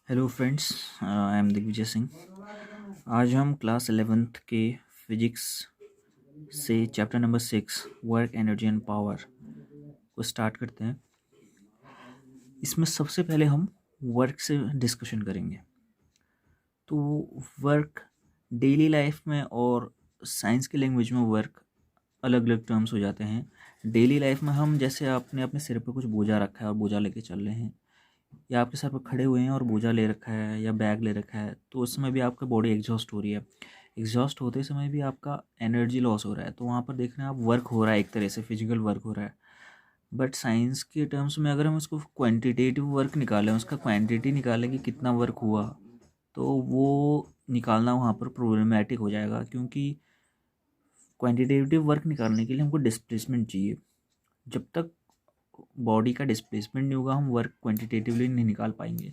Hello friends, I am Digvijay Singh. आज हम class 11th के फिजिक्स से chapter number 6 work energy and power को स्टार्ट करते हैं। इसमें सबसे पहले हम वर्क से डिस्कशन करेंगे। तो वर्क डेली लाइफ में और साइंस की लैंग्वेज में वर्क अलग अलग टर्म्स हो जाते हैं। डेली लाइफ में हम जैसे आपने अपने सिर पे कुछ बोझा रखा है और बोझा लेके चल रहे हैं, या आपके सर पर खड़े हुए हैं और बोझा ले रखा है या बैग ले रखा है, तो उस समय भी आपका बॉडी एग्जॉस्ट हो रही है। एग्जॉस्ट होते समय भी आपका एनर्जी लॉस हो रहा है, तो वहाँ पर देख रहे हैं आप वर्क हो रहा है, एक तरह से फिजिकल वर्क हो रहा है। बट साइंस के टर्म्स में अगर हम उसको क्वांटिटेटिव वर्क निकालें, उसका क्वांटिटी निकालें कि कितना वर्क हुआ, तो वो निकालना वहाँ पर प्रॉब्लमेटिक हो जाएगा, क्योंकि क्वांटिटेटिव वर्क निकालने के लिए हमको डिस्प्लेसमेंट चाहिए। जब तक बॉडी का डिस्प्लेसमेंट नहीं होगा, हम वर्क क्वांटिटेटिवली नहीं निकाल पाएंगे।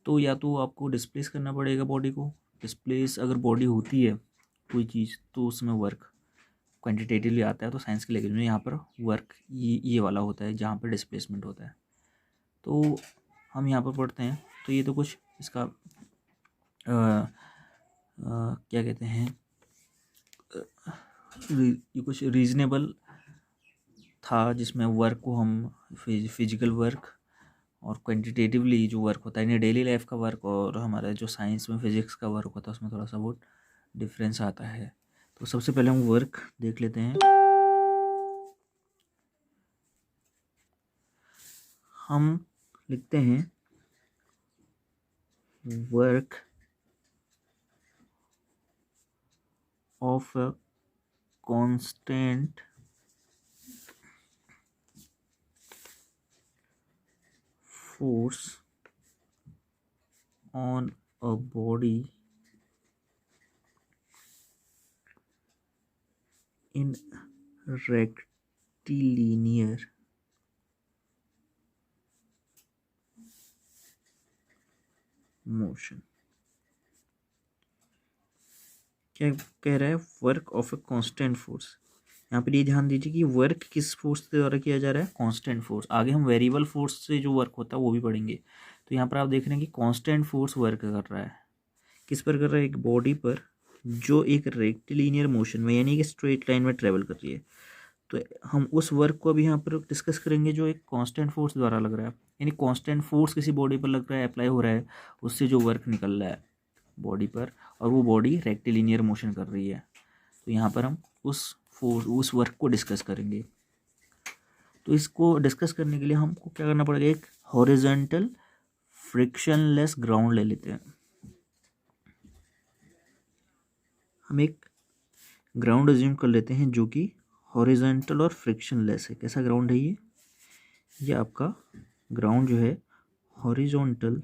तो या तो आपको डिस्प्लेस करना पड़ेगा बॉडी को। डिस्प्लेस अगर बॉडी होती है कोई चीज़, तो उसमें वर्क क्वांटिटेटिवली आता है। तो साइंस की लैंग्वेज में यहाँ पर वर्क ये वाला होता है जहाँ पर डिस्प्लेसमेंट होता है। तो हम यहाँ पर पढ़ते हैं। तो ये तो कुछ इसका क्या कहते हैं, ये कुछ रीजनेबल था, जिसमें वर्क को हम फिजिकल वर्क और क्वांटिटेटिवली जो वर्क होता है यानी डेली लाइफ का वर्क, और हमारा जो साइंस में फिजिक्स का वर्क होता है उसमें थोड़ा सा बहुत डिफरेंस आता है। तो सबसे पहले हम वर्क देख लेते हैं। हम लिखते हैं work of a constant force on a body in rectilinear motion। क्या कह रहा है? Work of a constant force. यहाँ पर ये ध्यान दीजिए कि वर्क किस फोर्स के द्वारा किया जा रहा है? Constant force. आगे हम वेरिएबल फोर्स से जो वर्क होता है वो भी पढ़ेंगे। तो यहाँ पर आप देख रहे हैं कि कांस्टेंट फोर्स वर्क कर रहा है। किस पर कर रहा है? एक बॉडी पर जो एक रेक्टिलिनियर मोशन में यानी कि स्ट्रेट लाइन में ट्रेवल कर रही है। तो हम उस वर्क को अभी यहाँ पर डिस्कस करेंगे जो एक कांस्टेंट फोर्स द्वारा लग रहा है। यानी कांस्टेंट फोर्स किसी बॉडी पर लग रहा है, अप्लाई हो रहा है, उससे जो वर्क निकल रहा है बॉडी पर, और वो बॉडी रेक्टिलिनियर मोशन कर रही है। तो यहाँ पर हम उस वर्क को डिस्कस करेंगे। तो इसको डिस्कस करने के लिए हमको क्या करना पड़ेगा? एक हॉरिजॉन्टल फ्रिक्शनलेस ग्राउंड ले लेते हैं। हम एक ग्राउंड अज्यूम कर लेते हैं जो कि हॉरिजॉन्टल और फ्रिक्शनलेस है। कैसा ग्राउंड है ये? ये आपका ग्राउंड जो है हॉरिजॉन्टल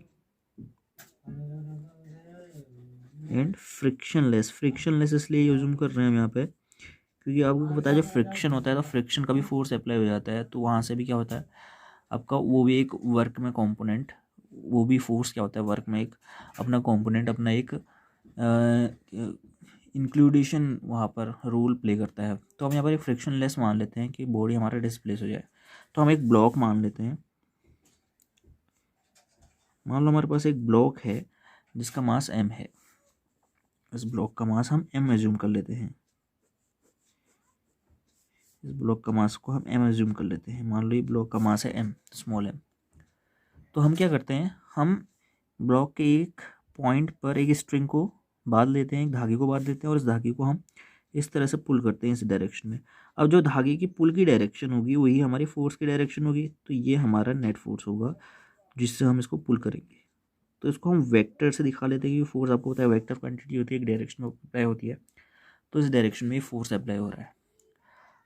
एंड फ्रिक्शनलेस। फ्रिक्शनलेस इसलिए अज्यूम कर रहे हैं हम यहाँ पे क्योंकि आपको पता है जब फ्रिक्शन होता है तो फ्रिक्शन का भी फोर्स अप्लाई हो जाता है। तो वहाँ से भी क्या होता है आपका, वो भी एक वर्क में कंपोनेंट, वो भी फोर्स क्या होता है वर्क में एक अपना कंपोनेंट, अपना एक इंक्लूडेशन वहाँ पर रोल प्ले करता है। तो हम यहाँ पर एक फ्रिक्शनलेस मान लेते हैं कि बॉडी हमारा डिस्प्लेस हो जाए। तो हम एक ब्लॉक मान लेते हैं। मान लो हमारे पास एक ब्लॉक है जिसका मास m है। इस ब्लॉक का मास हम m एज्यूम कर लेते हैं। इस ब्लॉक का मास को हम m एज्यूम कर लेते हैं। मान लो ये ब्लॉक का मास है m, स्मॉल m। तो हम क्या करते हैं, हम ब्लॉक के एक पॉइंट पर एक स्ट्रिंग को बांध लेते हैं, एक धागे को बांध लेते हैं, और इस धागे को हम इस तरह से पुल करते हैं इस डायरेक्शन में। अब जो धागे की पुल की डायरेक्शन होगी वही हमारी फोर्स की डायरेक्शन होगी। तो ये हमारा नेट फोर्स होगा जिससे हम इसको पुल करेंगे। तो इसको हम वेक्टर से दिखा लेते हैं क्योंकि फोर्स आपको पता है वेक्टर क्वांटिटी होती है, एक डायरेक्शन में अप्लाई होती है। तो इस डायरेक्शन में फोर्स अप्लाई हो रहा है।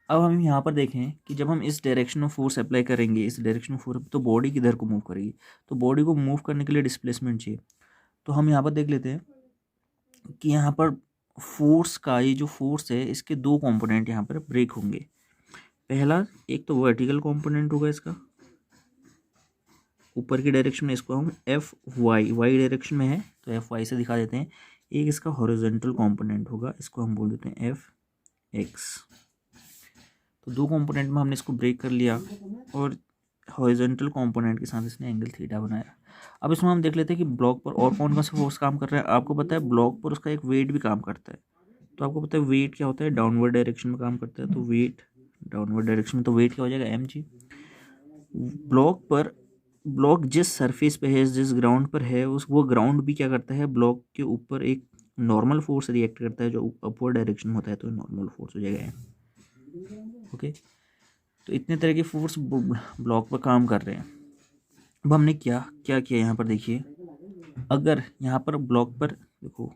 अब हम यहाँ पर देखें कि जब हम इस डायरेक्शन में फोर्स अप्लाई करेंगे, इस डायरेक्शन में फोर्स, तो बॉडी किधर को मूव करेगी? तो बॉडी को मूव करने के लिए डिस्प्लेसमेंट चाहिए। तो हम यहाँ पर देख लेते हैं कि यहाँ पर फोर्स का ये जो फोर्स है इसके दो कंपोनेंट यहाँ पर ब्रेक होंगे। पहला, एक तो वर्टिकल कंपोनेंट होगा इसका ऊपर की डायरेक्शन में, इसको हम एफ वाई डायरेक्शन में है तो एफ वाई से दिखा देते हैं। एक इसका हॉरिजॉन्टल कंपोनेंट होगा, इसको हम बोल देते हैं एफ एक्स। तो दो कंपोनेंट में हमने इसको ब्रेक कर लिया और हॉरिजॉन्टल कंपोनेंट के साथ इसने एंगल थीटा बनाया। अब इसमें हम देख लेते हैं कि ब्लॉक पर और कौन कौन सा फोर्स काम कर रहा है। आपको पता है ब्लॉक पर उसका एक वेट भी काम करता है। तो आपको पता है वेट क्या होता है, डाउनवर्ड डायरेक्शन में काम करता है। तो वेट डाउनवर्ड डायरेक्शन में, तो वेट क्या हो जाएगा, mg। ब्लॉक जिस सरफेस पे है, जिस ग्राउंड पर है, उस वो ग्राउंड भी क्या करता है, ब्लॉक के ऊपर एक नॉर्मल फोर्स रिएक्ट करता है जो अपवर्ड डायरेक्शन में होता है। तो नॉर्मल फोर्स हो जाएगा ओके। तो इतने तरह के फोर्स ब्लॉक पर काम कर रहे हैं। अब हमने क्या क्या किया यहाँ पर देखिए, अगर यहाँ पर ब्लॉक पर देखो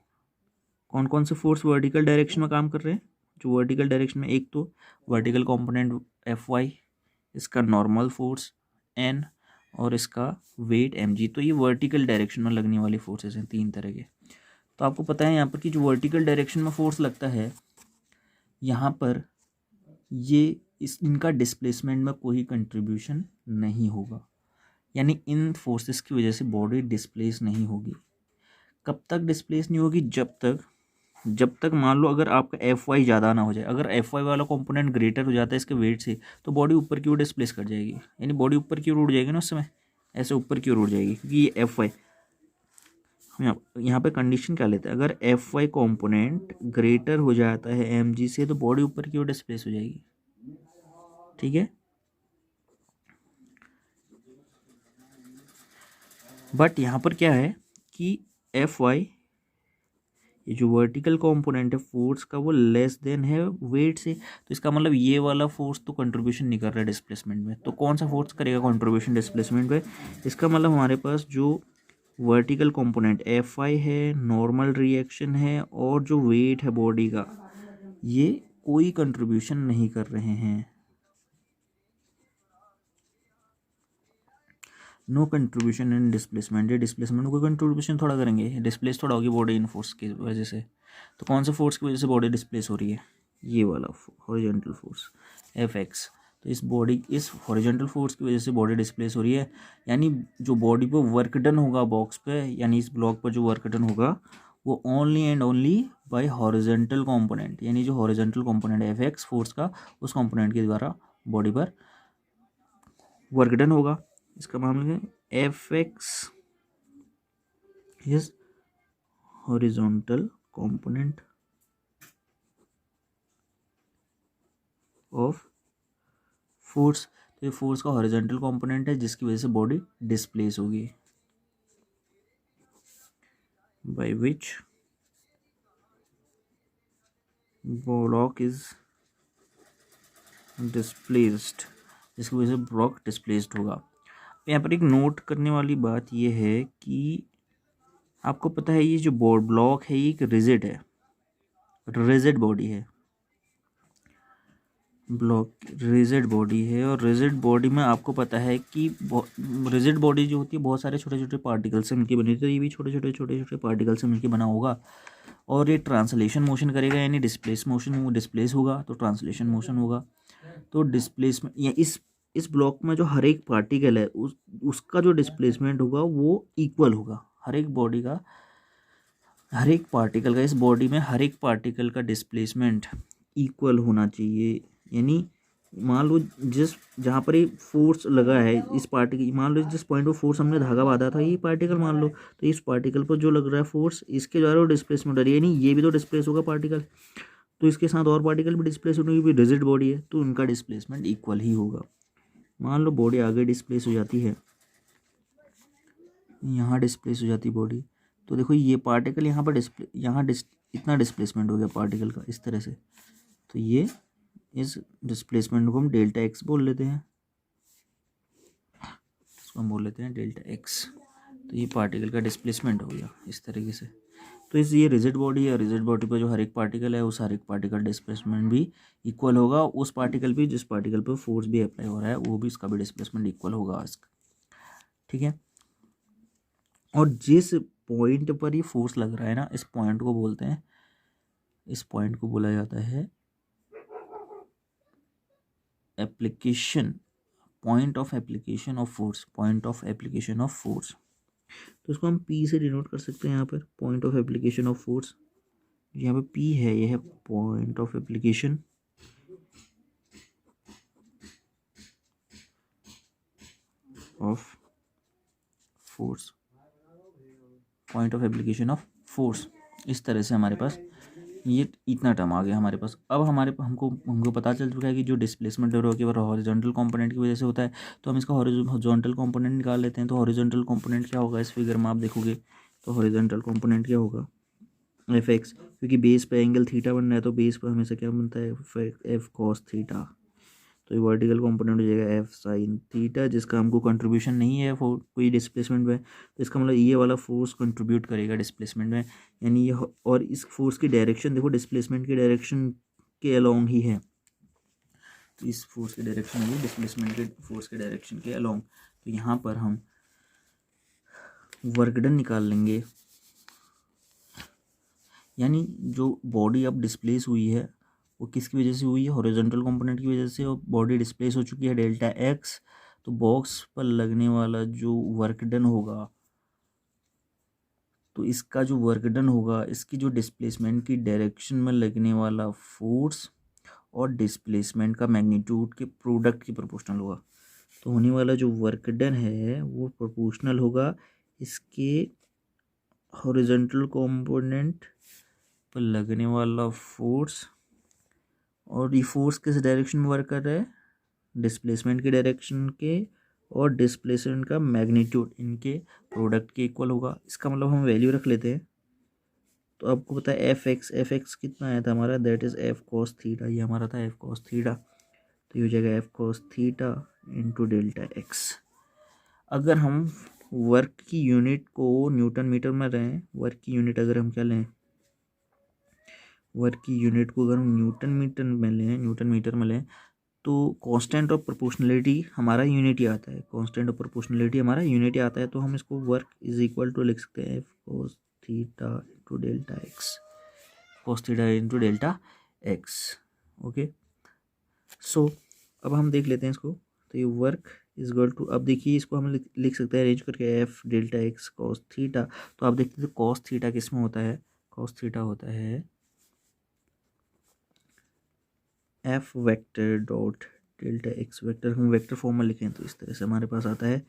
कौन कौन से फोर्स वर्टिकल डायरेक्शन में काम कर रहे हैं। जो वर्टिकल डायरेक्शन में, एक तो वर्टिकल कंपोनेंट Fy, इसका नॉर्मल फोर्स N, और इसका वेट mg। तो ये वर्टिकल डायरेक्शन में लगने वाले फोर्सेस हैं, तीन तरह के। तो आपको पता है यहाँ पर कि जो वर्टिकल डायरेक्शन में फोर्स लगता है, यहाँ पर ये इनका डिस्प्लेसमेंट में कोई कंट्रीब्यूशन नहीं होगा, यानी इन फोर्सेस की वजह से बॉडी डिस्प्लेस नहीं होगी। कब तक डिस्प्लेस नहीं होगी, जब तक मान लो अगर आपका Fy ज़्यादा ना हो जाए। अगर Fy वाला कंपोनेंट ग्रेटर हो जाता है इसके वेट से, तो बॉडी ऊपर की ओर डिस्प्लेस कर जाएगी, यानी बॉडी ऊपर की ओर उड़ जाएगी ना उस समय, ऐसे ऊपर की ओर उड़ जाएगी, क्योंकि ये Fy। हम यहाँ पे कंडीशन क्या लेते हैं, अगर Fy कंपोनेंट ग्रेटर हो जाता है mg से, तो बॉडी ऊपर की ओर डिस्प्लेस हो जाएगी, ठीक है। बट यहाँ पर क्या है कि Fy, ये जो वर्टिकल कंपोनेंट है फोर्स का, वो लेस देन है वेट से। तो इसका मतलब ये वाला फोर्स तो कंट्रीब्यूशन नहीं कर रहा है डिस्प्लेसमेंट में। तो कौन सा फोर्स करेगा कंट्रीब्यूशन डिस्प्लेसमेंट में, इसका मतलब हमारे पास जो वर्टिकल कंपोनेंट Fy है, नॉर्मल रिएक्शन है, और जो वेट है बॉडी का, ये कोई कंट्रीब्यूशन नहीं कर रहे हैं। No contribution in displacement. ये डिस्प्लेसमेंट में कोई कंट्रीब्यूशन थोड़ा करेंगे, डिस्प्लेस थोड़ा होगी बॉडी इन फोर्स की वजह से। तो कौन से फोर्स की वजह से बॉडी डिस्प्लेस हो रही है, ये वाला हॉरिजॉन्टल फोर्स Fx। तो इस हॉरिजॉन्टल फोर्स की वजह से बॉडी डिस्प्लेस हो रही है, यानी जो बॉडी पर वर्क डन होगा बॉक्स पे, यानी इस ब्लॉक पर जो वर्क डन होगा, वो only and only by horizontal component, यानी जो हॉरिजॉन्टल कंपोनेंट है Fx फोर्स का, उस कंपोनेंट के द्वारा बॉडी पर वर्क डन होगा। इसका मामला है Fx is horizontal component of force. तो ये फोर्स का हॉरिजॉन्टल कंपोनेंट है जिसकी वजह से बॉडी डिस्प्लेस होगी, by which block is displaced, जिसकी वजह से ब्लॉक डिस्प्लेस्ड होगा। यहाँ पर एक नोट करने वाली बात यह है कि आपको पता है ये जो ब्लॉक है ये एक रिजिड है, रिजिड बॉडी है। ब्लॉक रिजिड बॉडी है, और रिजिड बॉडी में आपको पता है कि रिजिड बॉडी जो होती है बहुत सारे छोटे छोटे पार्टिकल से मिलकर बनी होती है। तो ये भी छोटे छोटे पार्टिकल से मिलकर बना होगा, और ये ट्रांसलेशन मोशन करेगा, यानी डिस्प्लेस होगा, तो ट्रांसलेशन मोशन होगा। तो डिस्प्लेसमेंट या इस ब्लॉक में जो हर एक पार्टिकल है उसका जो डिस्प्लेसमेंट होगा वो इक्वल होगा। हर एक पार्टिकल का, इस बॉडी में हर एक पार्टिकल का डिस्प्लेसमेंट इक्वल होना चाहिए। यानी मान लो जहाँ पर ये फोर्स लगा है इस पार्टिकल, मान लो जिस पॉइंट पर फोर्स हमने धागा बांधा था, ये पार्टिकल मान लो, तो इस पार्टिकल पर जो लग रहा है फोर्स, इसके द्वारा वो डिस्प्लेसमेंट हो रही है, यानी ये भी तो डिस्प्लेस होगा पार्टिकल, तो इसके साथ और पार्टिकल भी डिस्प्लेस होने की, रिजिड बॉडी है तो उनका डिस्प्लेसमेंट इक्वल ही होगा। मान लो बॉडी आगे डिस्प्लेस हो जाती है, यहाँ डिस्प्लेस हो जाती बॉडी, तो देखो ये पार्टिकल यहाँ पर इतना डिस्प्लेसमेंट हो गया पार्टिकल का इस तरह से, तो ये इस डिस्प्लेसमेंट को हम डेल्टा एक्स बोल लेते हैं, इसको हम बोल लेते हैं डेल्टा एक्स। तो ये पार्टिकल का डिस्प्लेसमेंट हो गया इस तरीके से। तो ये रिजिड बॉडी है, रिजिड बॉडी पर जो हर एक पार्टिकल है उस हर एक पार्टिकल डिस्प्लेसमेंट भी इक्वल होगा। उस पार्टिकल भी जिस पार्टिकल पर फोर्स भी अप्लाई हो रहा है वो भी इसका भी डिस्प्लेसमेंट इक्वल होगा इसका, ठीक है। और जिस पॉइंट पर ये फोर्स लग रहा है ना, इस पॉइंट को बोलते हैं, इस पॉइंट को बोला जाता है application, point of application of force, point of application of force. तो इसको हम P से डिनोट कर सकते हैं यहाँ पर, point of application of force. यहाँ पे P है, यह है point of application, of force, point of application of force. इस तरह से हमारे पास ये इतना टर्म आ गया हमारे पास। अब हमको पता चल चुका है कि जो डिस्प्लेसमेंट है वो केवल हॉरिजॉन्टल कंपोनेंट की वजह से होता है। तो हम इसका हॉरिजॉन्टल कंपोनेंट निकाल लेते हैं। तो हॉरिजॉन्टल कंपोनेंट क्या होगा इस फिगर में आप देखोगे तो हॉरिजॉन्टल कंपोनेंट क्या होगा, एफ एक्स, क्योंकि बेस पे एंगल थीटा बन रहा है तो बेस पर हमेशा क्या बनता है, एफ कॉस थीटा। तो ये वर्टिकल कंपोनेंट हो जाएगा एफ साइन थीटा, जिसका हमको कंट्रीब्यूशन नहीं है कोई डिस्प्लेसमेंट में। तो इसका मतलब ये वाला फोर्स कंट्रीब्यूट करेगा डिस्प्लेसमेंट में, यानी ये और इस फोर्स की डायरेक्शन देखो डिस्प्लेसमेंट की डायरेक्शन के अलोंग ही है। तो इस फोर्स की डायरेक्शन होगी डिस्प्लेसमेंट के फोर्स के डायरेक्शन के अलोंग। तो यहाँ पर हम वर्क डन निकाल लेंगे, यानी जो बॉडी अब डिस्प्लेस हुई है वो किसकी वजह से हुई है, हॉरिजॉन्टल कंपोनेंट की वजह से, और बॉडी डिस्प्लेस हो चुकी है डेल्टा एक्स। तो बॉक्स पर लगने वाला जो वर्क डन होगा, तो इसका जो वर्क डन होगा इसकी जो डिस्प्लेसमेंट की डायरेक्शन में लगने वाला फोर्स और डिस्प्लेसमेंट का मैग्नीट्यूड के प्रोडक्ट की प्रोपोर्शनल होगा। तो होने वाला जो वर्क डन है वो प्रोपोर्शनल होगा इसके हॉरिजॉन्टल कंपोनेंट पर लगने वाला फोर्स, और ये फोर्स किस डायरेक्शन में वर्क कर रहा है, डिस्प्लेसमेंट की डायरेक्शन के, और डिस्प्लेसमेंट का मैग्नीट्यूड इनके प्रोडक्ट के इक्वल होगा। इसका मतलब हम वैल्यू रख लेते हैं। तो आपको पता है एफ एक्स कितना आया था हमारा, that is F cos theta, ये हमारा था एफ कॉस थीटा। तो ये हो जाएगा F cos theta into delta x. अगर हम वर्क की यूनिट को न्यूटन मीटर में लें, वर्क की यूनिट अगर हम क्या लें, वर्क की यूनिट को अगर हम न्यूटन मीटर में लें तो कांस्टेंट ऑफ प्रोपोर्शनलिटी हमारा यूनिट ही आता है, कांस्टेंट ऑफ प्रोपोर्शनलिटी हमारा यूनिट ही आता है। तो हम इसको वर्क इज इक्वल टू लिख सकते हैं F cos theta into delta x, cos theta into delta x. Okay, so अब हम देख लेते हैं इसको। तो ये वर्क इज इक्वल टू, अब देखिए इसको हम लिख सकते हैं अरेंज करके F delta x cos theta. तो आप देखते हैं कॉस थीटा किस में होता है, कॉस थीटा होता है F vector dot delta x vector. हम वेक्टर फॉर्म में लिखें तो इस तरह से हमारे पास आता है,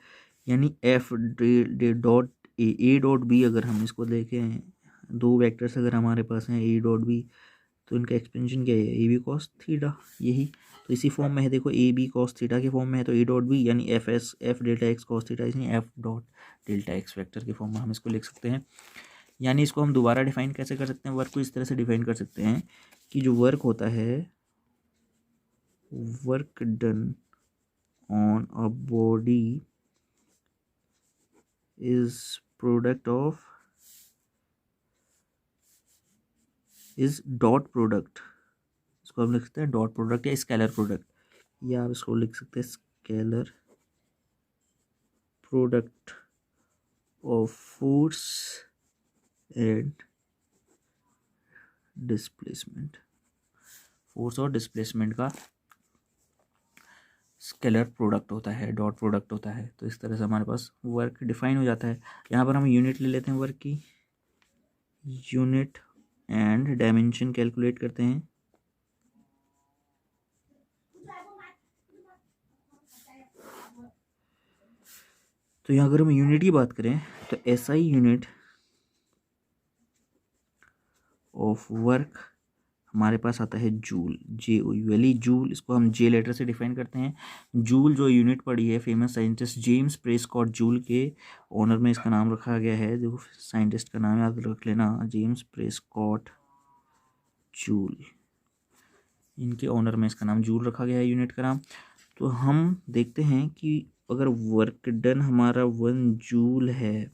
यानी F d dot A dot B. अगर हम इसको देखें, दो वेक्टर्स अगर हमारे पास हैं ए डॉट बी, तो इनका एक्सपेंशन क्या है, ए बी कॉस थीटा, यही। तो इसी फॉर्म में है, देखो ए बी कॉस थीटा के फॉर्म में है, तो ए डॉट बी यानी F delta x cos theta, यानी F dot delta x vector के फॉर्म में हम इसको लिख सकते हैं। यानी इसको हम दोबारा डिफाइन कैसे कर सकते हैं, वर्क को इस तरह से डिफाइन कर सकते हैं कि जो वर्क होता है, work done on a body is product of is dot product. इसको हम लिख सकते हैं डॉट प्रोडक्ट या स्केलर प्रोडक्ट, या आप इसको लिख सकते हैं scalar product of force and displacement. Force और डिस्प्लेसमेंट का स्केलर प्रोडक्ट होता है, डॉट प्रोडक्ट होता है। तो इस तरह से हमारे पास वर्क डिफाइन हो जाता है। यहाँ पर हम यूनिट ले लेते हैं वर्क की, यूनिट एंड डायमेंशन कैलकुलेट करते हैं। तो यहाँ अगर हम यूनिट की बात करें तो एसआई यूनिट ऑफ वर्क हमारे पास आता है जूल, जे ओ यू एल ई, जूल। इसको हम जे लेटर से डिफाइन करते हैं। जूल जो यूनिट पड़ी है famous scientist James Prescott joule के ऑनर में इसका नाम रखा गया है। जो साइंटिस्ट का नाम याद रख लेना, जेम्स प्रेस्कॉट जूल, इनके ऑनर में इसका नाम जूल रखा गया है, यूनिट का नाम। तो हम देखते हैं कि अगर वर्क डन हमारा 1 जूल है,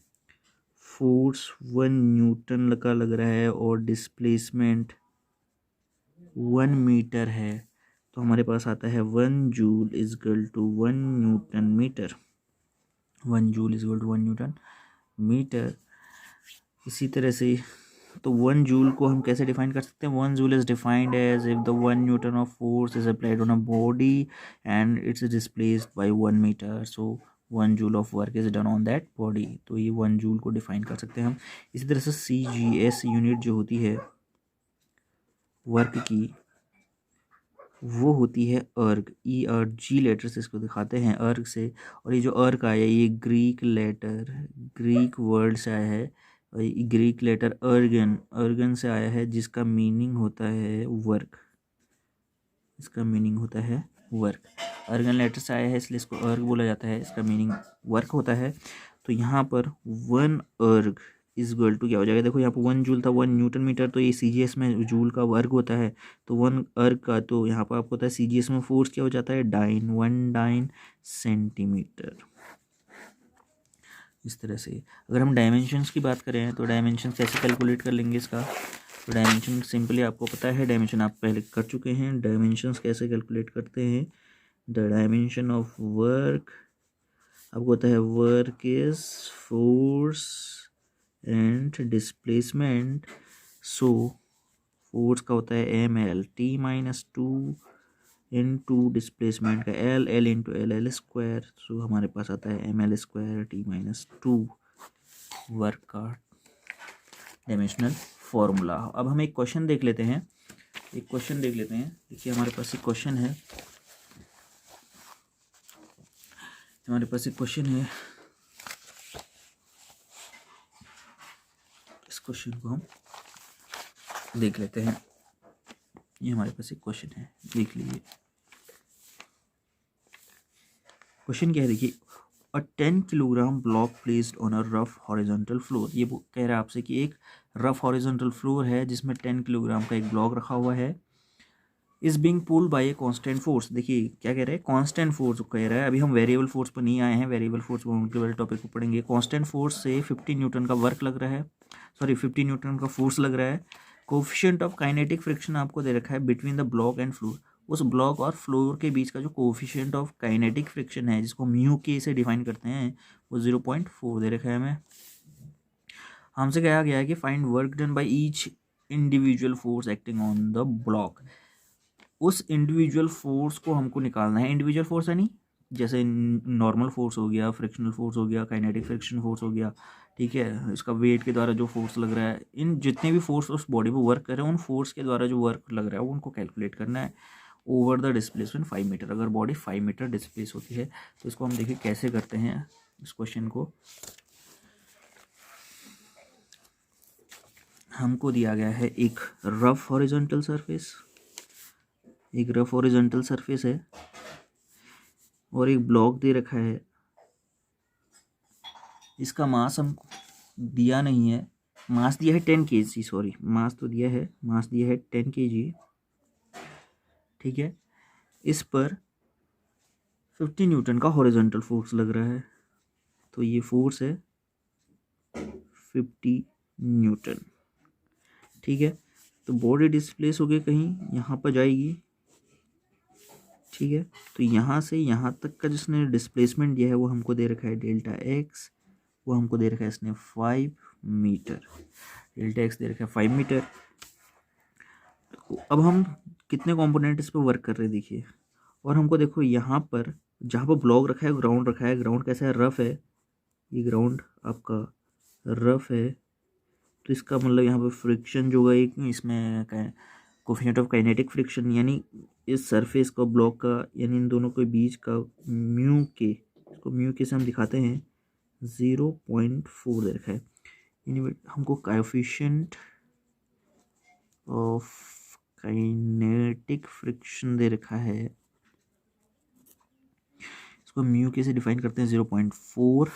फोर्स 1 न्यूटन का लग रहा है, और डिस्प्लेसमेंट 1 मीटर है, तो हमारे पास आता है 1 joule is equal to 1 newton metre. 1 joule is equal to 1 newton metre. इसी तरह से तो 1 जूल को हम कैसे डिफाइन कर सकते हैं, 1 joule is defined as if the 1 newton of force is applied on a body and it's displaced by 1 metre, so 1 joule of work is done on that body. तो ये 1 जूल को define कर सकते हैं हम। इसी तरह से CGS यूनिट जो होती है वर्क की, वो होती है अर्ग। ई और जी लेटर से इसको दिखाते हैं अर्ग से। और ये जो अर्ग आया ये ग्रीक लेटर, ग्रीक वर्ड से आया है। और ये ग्रीक लेटर अर्गन, अर्गन से आया है, जिसका मीनिंग होता है वर्क। इसका मीनिंग होता है वर्क। अर्गन लेटर से आया है इसलिए इसको अर्ग बोला जाता है, इसका मीनिंग वर्क होता है। तो यहाँ पर 1 अर्ग इज इक्वल टू क्या हो जाएगा, देखो यहाँ पर 1 जूल था, 1 न्यूटन मीटर, तो ये सीजीएस में जूल का वर्ग होता है। तो 1 अर्ग का, तो यहाँ पर आपको होता है सीजीएस में फोर्स क्या हो जाता है, डाइन, 1 डाइन सेंटीमीटर। इस तरह से अगर हम डायमेंशंस की बात करें तो डायमेंशन कैसे कैलकुलेट कर लेंगे इसका, तो डायमेंशन सिंपली आपको पता है, डायमेंशन आप पहले कर चुके हैं। डायमेंशंस कैसे कैलकुलेट करते हैं, द डायमेंशन ऑफ वर्क आपको पता है, work is force and displacement. So force का होता है M L T minus two into displacement का L, L into L, L square. So हमारे पास आता है M L square T minus two, work का डायमेंशनल फॉर्मूला। अब हम एक क्वेश्चन देख लेते हैं, एक क्वेश्चन देख लेते हैं। देखिए हमारे पास एक क्वेश्चन है, हमारे पास एक क्वेश्चन है। इस क्वेश्चन को हम देख लेते हैं। ये हमारे पास एक क्वेश्चन है, देख लीजिए। क्वेश्चन क्या है, देखिए, अ 10 kilogram block placed on a rough horizontal floor. ये वो कह रहा है आपसे कि एक रफ हॉरिजॉन्टल फ्लोर है जिसमें 10 किलोग्राम का एक ब्लॉक रखा हुआ है। Is being pulled bye a constant force. देखिए क्या कह रहा है, कांस्टेंट फोर्स कह रहा है। अभी हम वेरिएबल फोर्स पर नहीं आए हैं, वेरिएबल फोर्स पर उनके वाले टॉपिक को पढ़ेंगे। कांस्टेंट फोर्स से 50 न्यूटन का वर्क लग रहा है, सॉरी 50 न्यूटन का फोर्स लग रहा है। कोफिशिएंट ऑफ काइनेटिक फ्रिक्शन आपको दे रखा है between the block and floor. उस ब्लॉक और फ्लोर के बीच का जो कोफिशिएंट ऑफ काइनेटिक फ्रिक्शन है, जिसको म्यू के से डिफाइन करते हैं, वो 0.4 दे रखा है हमें। हमसे कहा गया है कि find work done by each individual force acting on the block. उस इंडिविजुअल फोर्स को हमको निकालना है। इंडिविजुअल फोर्स है नहीं, जैसे नॉर्मल फोर्स हो गया, फ्रिक्शनल फोर्स हो गया, काइनेटिक फ्रिक्शन फोर्स हो गया, ठीक है, इसका वेट के द्वारा जो फोर्स लग रहा है, इन जितने भी फोर्स उस बॉडी पे वर्क कर रहे हैं, उन फोर्स के द्वारा जो वर्क लग रहा है वो उनको कैलकुलेट करना है ओवर द डिस्प्लेसमेंट 5 मीटर। अगर बॉडी 5 मीटर डिस्प्लेस होती है तो इसको हम देखिए कैसे करते हैं इस क्वेश्चन को। हमको दिया गया है एक रफ हॉरिजॉन्टल सरफेस, एक रफ हॉरिजॉन्टल सरफेस है और एक ब्लॉक दे रखा है। इसका मास हमको दिया नहीं है, मास दिया है 10 kg, सॉरी मास तो दिया है, मास दिया है 10 kg, ठीक है। इस पर 50 न्यूटन का हॉरिजॉन्टल फोर्स लग रहा है, तो ये फोर्स है 50 न्यूटन, ठीक है। तो बॉडी डिस्प्लेस हो गई कहीं, यहाँ पर जाएगी, ठीक है। तो यहाँ से यहाँ तक का जिसने डिस्प्लेसमेंट दिया है वो हमको दे रखा है डेल्टा एक्स, वो हमको दे रखा है इसने 5 मीटर, डेल्टा एक्स दे रखा है 5 मीटर। तो अब हम कितने कंपोनेंट इस पर वर्क कर रहे हैं देखिए, और हमको देखो यहाँ पर जहाँ पर ब्लॉक रखा है, ग्राउंड रखा है, ग्राउंड कैसा है, रफ है, ये ग्राउंड आपका रफ है। तो इसका मतलब यहाँ पर फ्रिक्शन जो है इसमें कोफिशिएंट ऑफ काइनेटिक फ्रिक्शन, यानी इस सरफेस का ब्लॉक का, यानी इन दोनों के बीच का म्यू के, इसको म्यू के से हम दिखाते हैं 0.4 दे रखा है। यानी हमको कोफिशिएंट ऑफ काइनेटिक फ्रिक्शन दे रखा है, इसको म्यू के से डिफाइन करते हैं 0.4।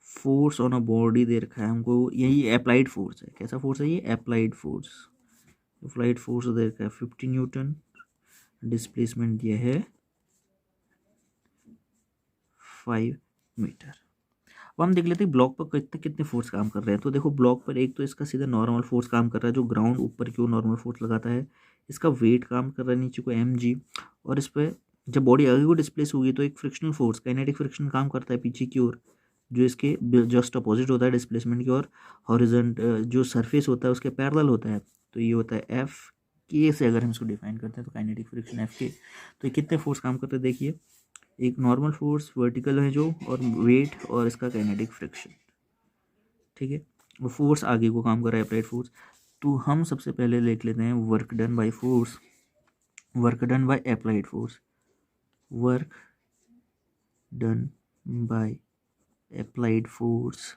फोर्स ऑन अ बॉडी दे रखा है हमको, यही अप्लाइड फोर्स है। कैसा फोर्स है ये, अप्लाइड फोर्स। अप्लाइड फोर्स दे रखा है 50 न्यूटन, डिस्प्लेसमेंट दिया है 5 मीटर। अब हम देख लेते हैं ब्लॉक पर कितने कितने फोर्स काम कर रहे हैं। तो देखो ब्लॉक पर एक तो इसका सीधा नॉर्मल फोर्स काम कर रहा है, जो ग्राउंड ऊपर की ओर नॉर्मल फोर्स लगाता है, इसका वेट काम कर रहा है नीचे को mg। और इस पर जब बॉडी आगे को डिस्प्लेस होगी तो एक फ्रिक्शनल फोर्स, काइनेटिक फ्रिक्शन काम करता है पीछे की ओर, जो इसके जस्ट अपोजिट होता है डिस्प्लेसमेंट की ओर, हॉरिजॉन्ट जो सरफेस होता है उसके पैरेलल होता है। तो ये होता है एफ के से, अगर हम इसको डिफाइन करते हैं तो काइनेटिक फ्रिक्शन एफ के। तो ये कितने फोर्स काम करते हैं देखिए, एक नॉर्मल फोर्स वर्टिकल है जो, और वेट, और इसका काइनेटिक फ्रिक्शन, ठीक है। और फोर्स आगे को काम कर रहा है, अप्लाइड फोर्स। तो हम सबसे पहले देख लेते हैं work done by force. Work done by applied force, work done by applied force,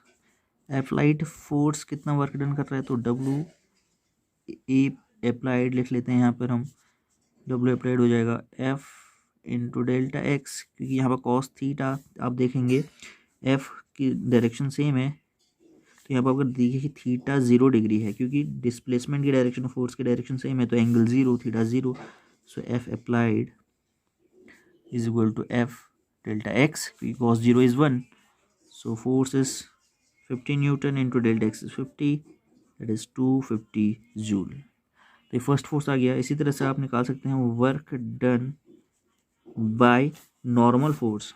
applied force कितना वर्क डन कर रहा है, तो डब्ल्यू ए अप्लाइड लिख लेते हैं यहाँ पर हम, डब्ल्यू अप्लाइड हो जाएगा एफ इंटू डेल्टा एक्स, क्योंकि यहाँ पर कॉस थीटा आप देखेंगे एफ की डायरेक्शन सेम है, तो यहाँ पर अगर देखिए कि थीटा 0 डिग्री है, क्योंकि डिस्प्लेसमेंट की डायरेक्शन और फोर्स की डायरेक्शन सेम है, तो angle 0 theta 0, so F applied is equal to F delta x, क्योंकि cos 0 is 1, so force is 50 newton into delta x is 50, that is 250 joule. तो ये फर्स्ट फोर्स आ गया। इसी तरह से आप निकाल सकते हैं work done by normal force,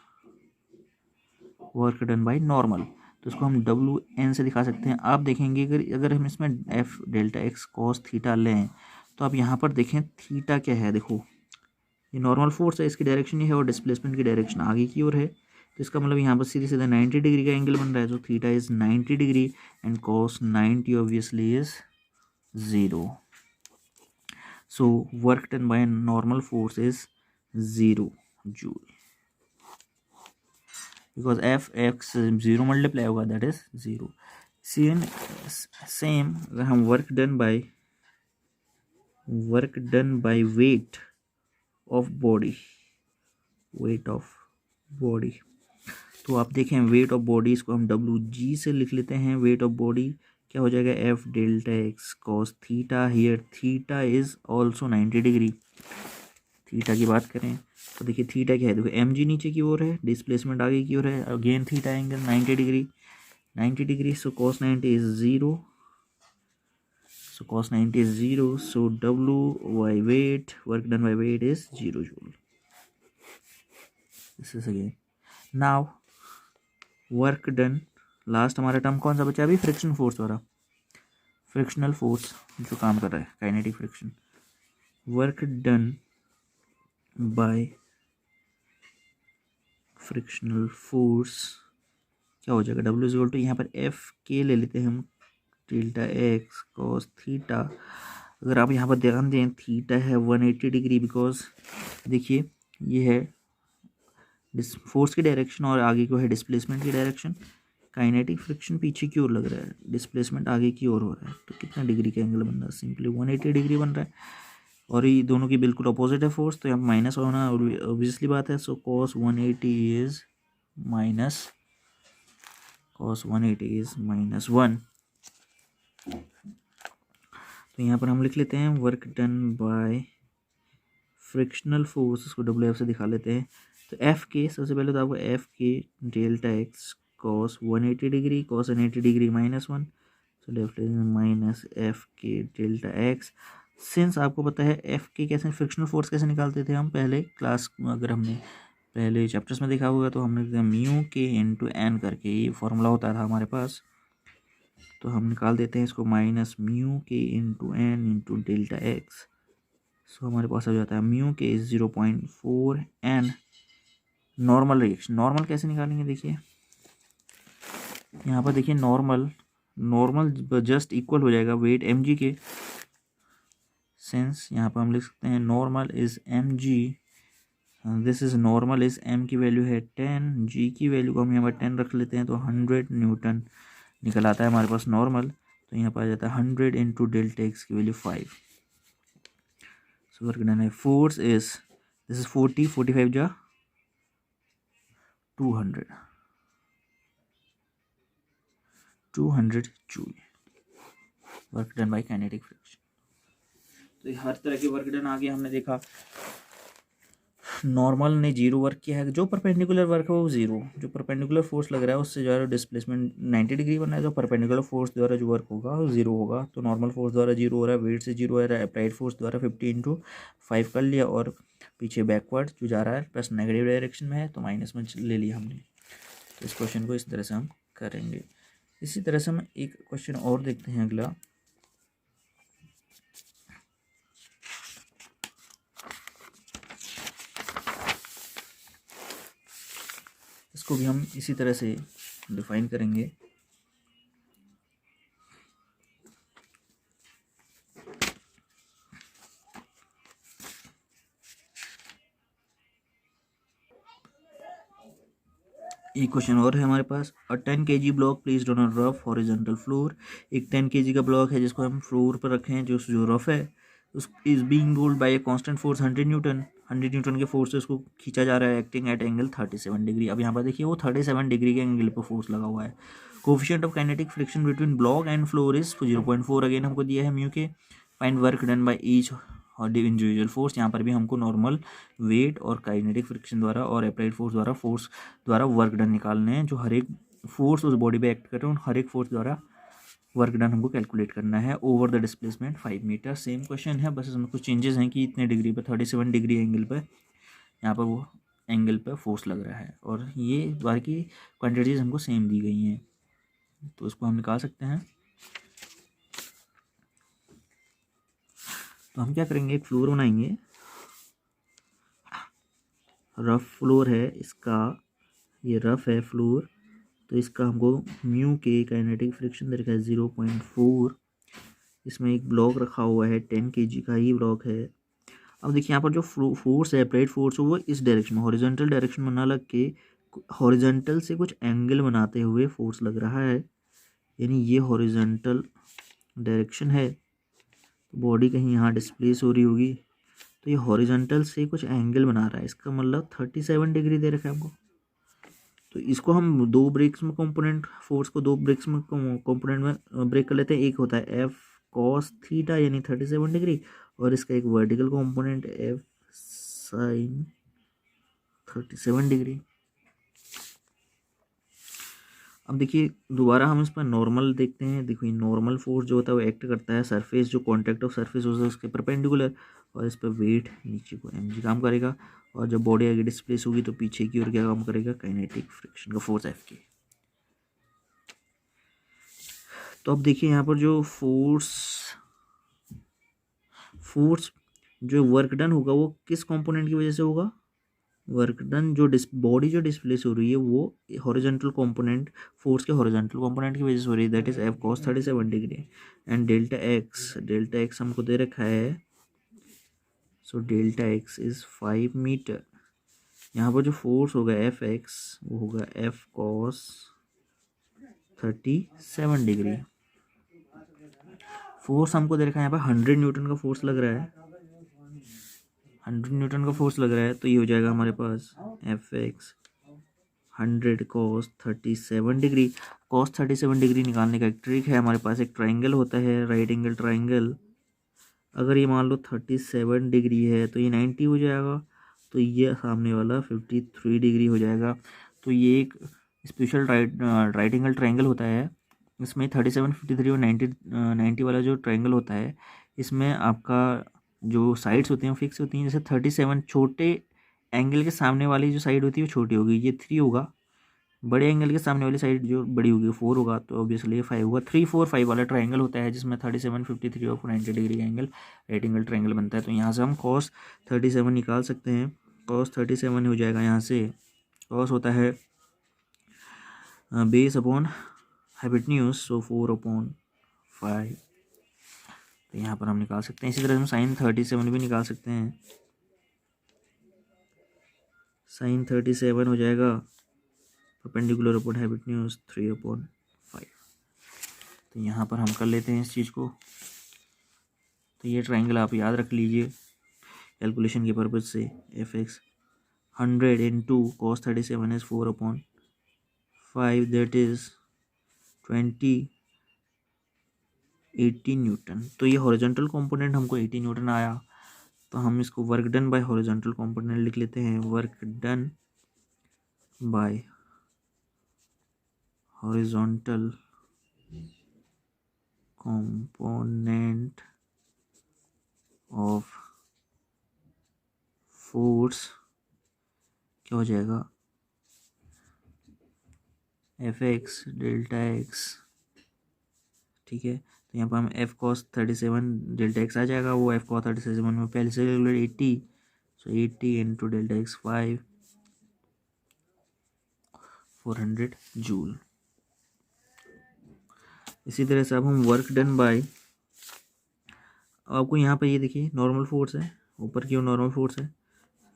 work done by normal, तो इसको हम डब्ल्यू एन से दिखा सकते हैं। आप देखेंगे अगर हम इसमें F delta x cos theta लें, तो आप यहाँ पर देखें थीटा क्या है, देखो ये नॉर्मल फोर्स है, इसकी डायरेक्शन ये है और डिस्प्लेसमेंट की डायरेक्शन आगे की ओर है, तो इसका मतलब यहाँ पर सीधे सीधे 90 डिग्री का एंगल बन रहा है, तो theta is 90 degree and cos 90 obviously is 0, so work done by normal force is 0 joule, because F x 0 multiply होगा दैट इज 0। सेम अगर हम work done by weight of body, weight of body, तो आप देखें weight of body, इसको हम W G से लिख लेते हैं, वेट ऑफ बॉडी क्या हो जाएगा, F delta x cos theta, here theta is also 90 degree. Theta की बात करें तो देखिए थीटा क्या है, देखो एम जी नीचे की ओर है, डिस्प्लेसमेंट आगे की ओर है, again theta angle 90 degree, 90 degree, so cos 90 is 0, so cos 90 is 0, so w by weight, work done by weight is 0 joule. This is again now work done, last हमारा term कौन सा बचा अभी, फ्रिक्शन फोर्स वाला, frictional force जो काम कर रहा है, kinetic friction, work done bye frictional force क्या हो जाएगा, डब्ल्यू इज इक्वल टू यहाँ पर एफ के ले लेते हैं हम, डेल्टा एक्स कॉस थीटा, अगर आप यहाँ पर ध्यान दें थीटा है 180 डिग्री, बिकॉज देखिए ये है फोर्स की डायरेक्शन और आगे को है डिस्प्लेसमेंट की डायरेक्शन, काइनेटिक फ्रिक्शन पीछे की ओर लग रहा है, डिस्प्लेसमेंट आगे की ओर हो रहा है, तो कितना डिग्री का एंगल बन रहा है, सिंपली 180 डिग्री बन रहा है, और ये दोनों की बिल्कुल अपोजिट है फोर्स, तो यहाँ माइनस होना ऑब्वियसली बात है, so cos 180 is minus, cos 180 is -1, तो यहाँ पर हम लिख लेते हैं work done bye frictional force, इसको डब्ल्यू एफ से दिखा लेते हैं, तो एफ के सबसे पहले तो आपको एफ के delta x cos 180 degree, cos 180 degree -1, so definitely minus F के डेल्टा एक्स, सिंस आपको पता है एफ के कैसे फ्रिक्शनल फोर्स कैसे निकालते थे हम पहले क्लास, अगर हमने पहले चैप्टर्स में देखा होगा, तो हमने म्यू के इंटू एन करके ये फॉर्मूला होता था हमारे पास, तो हम निकाल देते हैं इसको, minus mu k into N into delta x, so हमारे पास आ जाता है mu k is 0.4 N, normal reaction, normal कैसे निकालेंगे, देखिए यहाँ पर देखिए नॉर्मल जस्ट इक्वल हो जाएगा वेट एम जी के, सिंस यहाँ पर हम लिख सकते हैं normal is m g, this is normal is m की वैल्यू है 10, जी की वैल्यू को हम यहाँ पर 10 रख लेते हैं, तो 100 न्यूटन निकल आता है हमारे पास नॉर्मल, तो यहाँ पर आ जाता है 100 इंटू डेल्टा एक्स की वैल्यू 5, सो वर्क डन है, फोर्स इज दिस इज 40, 45 जा 200 joule, work done bye kinetic friction. तो हर तरह के वर्क डन आगे हमने देखा, नॉर्मल ने 0 वर्क किया है, जो परपेंडिकुलर वर्क है वो 0, जो परपेंडिकुलर फोर्स लग रहा है उससे जो है डिस्प्लेसमेंट 90 डिग्री बना है, तो परपेंडिकुलर फोर्स द्वारा जो वर्क होगा वो 0 होगा, तो नॉर्मल फोर्स द्वारा 0 हो रहा है, वेट से 0 हो रहा है, अप्लाइड फोर्स द्वारा 50 इंटू 5 कर लिया, और पीछे बैकवर्ड जो जा रहा है प्लस नेगेटिव डायरेक्शन में है, तो माइनस में ले लिया हमने, तो इस क्वेश्चन को इस तरह से हम करेंगे। इसी तरह से हम एक क्वेश्चन और देखते हैं अगला, इसको भी हम इसी तरह से डिफाइन करेंगे, एक क्वेश्चन और है हमारे पास। अ 10 kg block placed on a rough horizontal floor. एक 10 kg का ब्लॉक है जिसको हम फ्लोर पर रखे हैं, जो रफ है, उस is being rolled bye a constant force 100 Newton. 100 Newton के फोर्स से उसको खींचा जा रहा है, एक्टिंग एट एंगल 37 डिग्री। अब यहाँ पर देखिए वो 37 डिग्री के एंगल पर फोर्स लगा हुआ है। Coefficient of kinetic friction between block and floor is 0.4। Again हमको दिया है म्यू के। Find work done by each individual force. यहाँ पर भी हमको नॉर्मल वेट और काइनेटिक फ्रिक्शन द्वारा और अप्लाइड फोर्स द्वारा वर्क डन निकालने हैं। जो हर एक फोर्स उस बॉडी पे एक्ट कर रहे हैं, उन हर एक फोर्स द्वारा वर्क डन हमको कैलकुलेट करना है over the displacement 5 metre. Same question है, बस इसमें कुछ चेंजेस हैं कि इतने डिग्री पर 37 डिग्री एंगल पर यहाँ पर वो एंगल पर फोर्स लग रहा है, और ये बाकी क्वान्टिटीज़ हमको सेम दी गई हैं, तो इसको हम निकाल सकते हैं। तो हम क्या करेंगे, एक फ्लोर बनाएंगे, रफ फ्लोर है इसका, ये रफ है फ्लोर, तो इसका हमको म्यू के काइनेटिक फ्रिक्शन दे रखा है 0.4। इसमें एक ब्लॉक रखा हुआ है, 10 kg का ही ब्लॉक है। अब देखिए यहाँ पर जो फोर्स है, अप्लाइड फोर्स है, वो इस डायरेक्शन में, हॉरिजॉन्टल डायरेक्शन में ना लग के हॉरिजॉन्टल से कुछ एंगल बनाते हुए फोर्स लग रहा है, यानी ये हॉरिजॉन्टल डायरेक्शन है। बॉडी कहीं यहाँ डिस्प्लेस हो रही होगी, तो ये हॉरिजॉन्टल से कुछ एंगल बना रहा है, इसका मतलब 37 डिग्री दे रखा है हमको। तो इसको हम दो ब्रेक्स में कंपोनेंट, फोर्स को दो ब्रेक्स में कंपोनेंट में ब्रेक कर लेते हैं। एक होता है एफ कॉस थीटा यानी 37 डिग्री, और इसका एक vertical component F sine 37 degree. अब देखिए दोबारा हम इस पर नॉर्मल देखते हैं। देखो ये नॉर्मल फोर्स जो होता है वो एक्ट करता है सरफेस, जो कॉन्टैक्ट ऑफ सरफेस होता है उसके परपेंडिकुलर, और इस पर वेट नीचे को mg काम करेगा, और जब बॉडी आगे डिस्प्लेस होगी तो पीछे की ओर क्या काम करेगा, काइनेटिक फ्रिक्शन का फोर्स एफ के। तो अब देखिए यहाँ पर जो फोर्स जो वर्क डन होगा वो किस कंपोनेंट की वजह से होगा, वर्क डन जो बॉडी जो डिस्प्लेस हो रही है वो हॉरिजॉन्टल कंपोनेंट, फोर्स के हॉरिजॉन्टल कंपोनेंट की वजह से हो रही है, that is F cos 37 degree. And delta x हमको दे रखा है, सो डेल्टा एक्स इज 5 मीटर। यहाँ पर जो फोर्स होगा एफ एक्स वो होगा एफ कॉस 37 डिग्री। फोर्स हमको दे रखा है यहाँ पर 100 न्यूटन का फोर्स लग रहा है, 100 न्यूटन का फोर्स लग रहा है, तो ये हो जाएगा हमारे पास F x 100 cos 37 degree. Cos 37 degree निकालने का एक ट्रिक है हमारे पास। एक ट्राइंगल होता है, राइट एंगल ट्राइंगल। अगर ये मान लो 37 डिग्री है तो ये 90 हो जाएगा, तो ये सामने वाला 53 डिग्री हो जाएगा। तो ये एक स्पेशल राइट एंगल ट्राइंगल होता है। इसमें 37, 53 और 90 वाला जो ट्राइंगल होता है, इसमें आपका जो साइड्स होती हैं फिक्स होती हैं। जैसे 37 छोटे एंगल के सामने वाली जो साइड होती है वो छोटी होगी, ये 3 होगा। बड़े एंगल के सामने वाली साइड जो बड़ी होगी 4 होगा, तो ऑब्वियसली ये 5 होगा। 3, 4, 5 वाला ट्राइंगल होता है जिसमें 37, 53 और 90 डिग्री का एंगल राइट एंगल ट्राइंगल बनता है। तो यहाँ से हम कॉस 37 निकाल सकते हैं। कॉस 37 हो जाएगा, यहाँ से कॉस होता है बेस अपॉन हाइपोटेन्यूज, सो 4/5। तो यहाँ पर हम निकाल सकते हैं। इसी तरह हम साइन 37 भी निकाल सकते हैं। साइन 37 हो जाएगा परपेंडिकुलर अपॉन हाइपोटेन्यूज 3/5। तो यहाँ पर हम कर लेते हैं इस चीज़ को। तो ये ट्राइंगल आप याद रख लीजिए कैलकुलेशन के पर्पज से। F x 100 into cos 37 is 4/5, that is 18 Newton. तो ये हॉरिजॉन्टल कंपोनेंट हमको 18 न्यूटन आया। तो हम इसको work done bye horizontal component लिख लेते हैं। Work done bye horizontal component of force क्या हो जाएगा, एफ एक्स डेल्टा एक्स। ठीक है, तो यहाँ पर हम एफ कॉस 37 डेल्टा एक्स आ जाएगा। वो एफ कॉस 37 में पहले से 80, सो 80 इंटू डेल्टा एक्स 5, 400 जूल। इसी तरह से अब हम वर्क डन बाय, आपको यहाँ पर ये देखिए नॉर्मल फोर्स है, ऊपर की ओर नॉर्मल फोर्स है,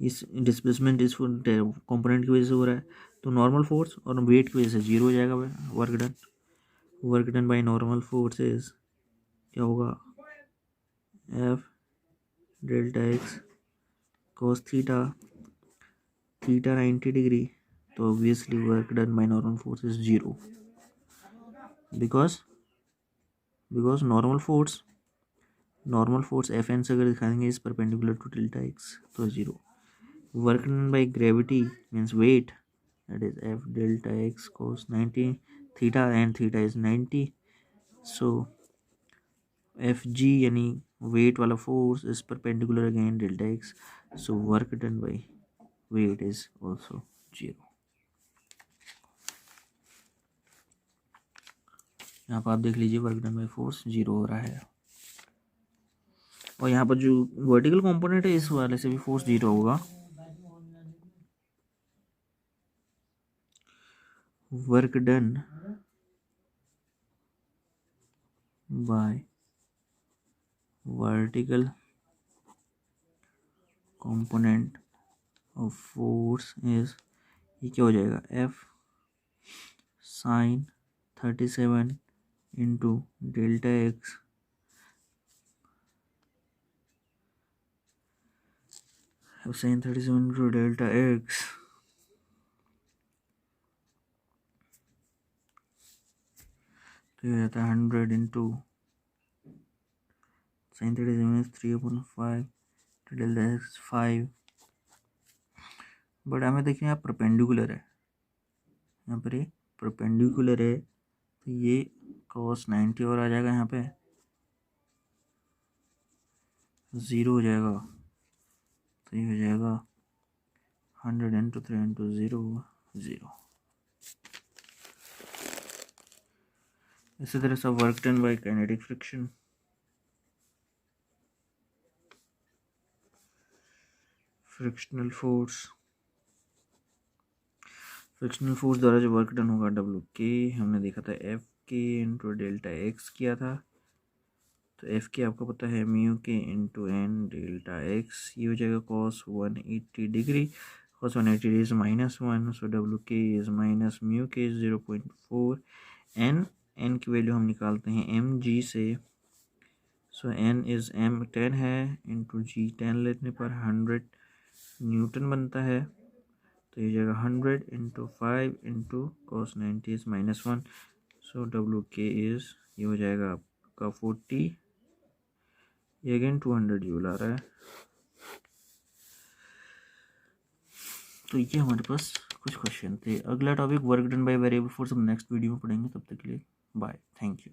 इस डिस्प्लेसमेंट इस कंपोनेंट की वजह से हो रहा है। तो नॉर्मल फोर्स और वेट की वजह से जीरो हो जाएगा work done by normal forces क्या होगा, F delta x cos theta 90 degree, तो obviously work done by normal force is zero, because normal force F N से अगर दिखाएंगे is perpendicular to delta x, तो zero. Work done by gravity means weight, that is F delta x cos 90 theta, and theta is 90. So Fg यानी weight वाला force is perpendicular again delta x. So work done by weight is also zero. यहाँ पर आप देख लीजिए work done by force zero हो रहा है, और यहाँ पर जो वर्टिकल कंपोनेंट है इस वाले से भी फोर्स जीरो होगा. Work done by vertical component of force is, ये क्या हो जाएगा, F sin 37 into delta x sin 37 into delta x तो ये रहता है 100 इंटू sin 37 is 3/5 तो डेल्टा एक्स 5. बट हमें देखिए यहाँ परपेंडिकुलर है, यहाँ पर ये परपेंडिकुलर है, तो ये cos 90 और आ जाएगा, यहाँ पे ज़ीरो हो जाएगा, तो ये हो जाएगा 100 इंटू 3 इंटू ज़ीरो. इसी तरह से work done bye kinetic friction, frictional force द्वारा जो वर्क डन होगा डब्ल्यू के, हमने देखा था एफ के इंटू डेल्टा एक्स किया था, तो एफ के आपको पता है mu k into N delta x, ये हो जाएगा cos 180 degree, cos 180 degree is -1, so W के इज माइनस म्यू के 0.4. एन की वैल्यू हम निकालते हैं एम जी से, सो एन इज एम 10 है इंटू जी 10 लेने पर 100 न्यूटन बनता है, तो ये जाएगा 100 into 5 into cos 90 is -1, so W के इज, ये हो जाएगा आपका 40, ये अगेन 200 जूल आ रहा है. तो ये हमारे पास कुछ क्वेश्चन थे. अगला topic work done by variable force हम नेक्स्ट वीडियो में पढ़ेंगे. तब तक के लिए बाय, थैंक यू.